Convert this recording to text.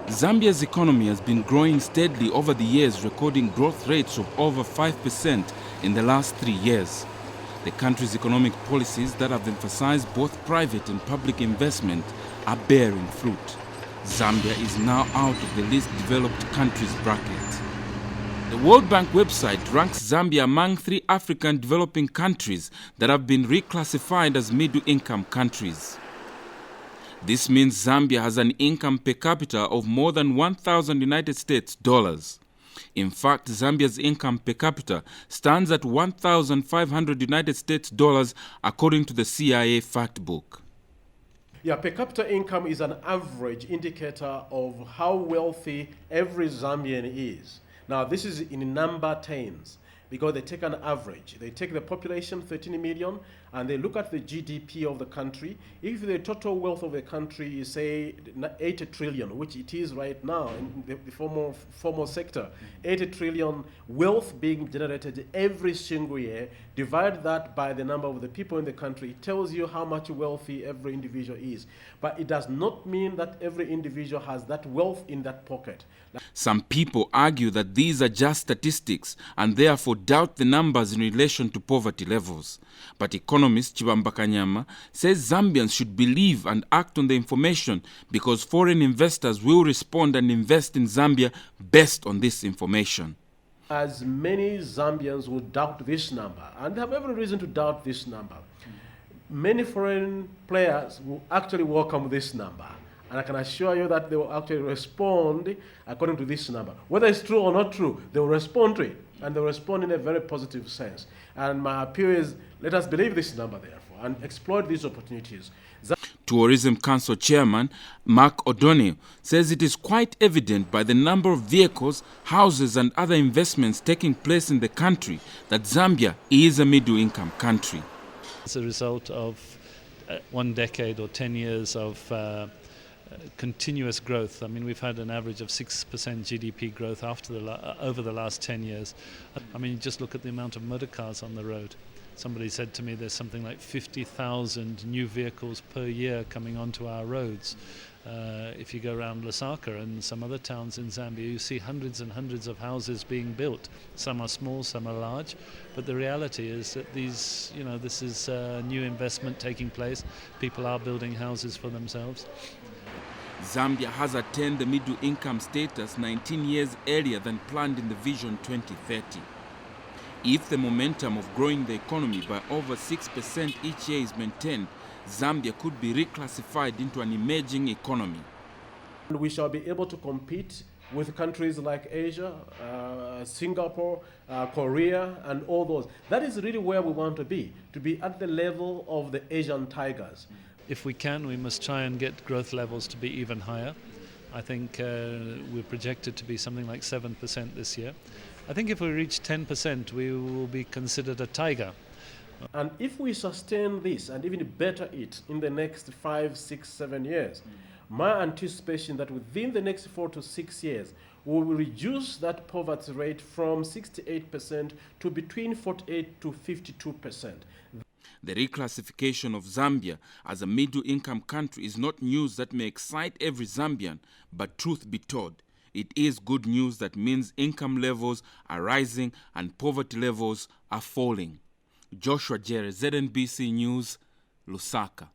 Zambia's economy has been growing steadily over the years, recording growth rates of over 5% in the last 3 years. The country's economic policies that have emphasized both private and public investment are bearing fruit. Zambia is now out of the least developed countries bracket. The World Bank website ranks Zambia among 3 African developing countries that have been reclassified as middle-income countries. This means Zambia has an income per capita of more than 1,000 United States dollars. In fact, Zambia's income per capita stands at 1,500 United States dollars according to the CIA fact book. Yeah, per capita income is an average indicator of how wealthy every Zambian is. Now, this is in number terms because they take an average. They take the population, 13 million, and they look at the GDP of the country. If the total wealth of the country is, say, 80 trillion, which it is right now in the formal sector, 80 trillion wealth being generated every single year, divide that by the number of the people in the country, it tells you how much wealthy every individual is. But it does not mean that every individual has that wealth in that pocket. Some people argue that these are just statistics and therefore doubt the numbers in relation to poverty levels. But economist Chibamba Kanyama says Zambians should believe and act on the information because foreign investors will respond and invest in Zambia based on this information. As many Zambians will doubt this number, and they have every reason to doubt this number, many foreign players will actually welcome this number. And I can assure you that they will actually respond according to this number. Whether it's true or not true, they will respond to it. And they will respond in a very positive sense. And my appeal is, let us believe this number, therefore, and exploit these opportunities. Tourism Council Chairman Mark O'Donnell says it is quite evident by the number of vehicles, houses and other investments taking place in the country that Zambia is a middle-income country. It's a result of 1 decade or 10 years of continuous growth. I mean, we've had an average of 6% GDP growth over the last 10 years. I mean, just look at the amount of motor cars on the road. Somebody said to me there's something like 50,000 new vehicles per year coming onto our roads. If you go around Lusaka and some other towns in Zambia, you see hundreds and hundreds of houses being built. Some are small, some are large, but the reality is that this is new investment taking place. People are building houses for themselves. Zambia has attained the middle income status 19 years earlier than planned in the Vision 2030. If the momentum of growing the economy by over 6% each year is maintained, Zambia could be reclassified into an emerging economy. We shall be able to compete with countries like Asia, Singapore, Korea, and all those. That is really where we want to be at the level of the Asian tigers. If we can, we must try and get growth levels to be even higher. I think we're projected to be something like 7% this year. I think if we reach 10%, we will be considered a tiger. And if we sustain this and even better it in the next 5, 6, 7 years, my anticipation that within the next 4 to 6 years, we will reduce that poverty rate from 68% to between 48 to 52%. The reclassification of Zambia as a middle-income country is not news that may excite every Zambian, but truth be told, it is good news that means income levels are rising and poverty levels are falling. Joshua Jerry, ZNBC News, Lusaka.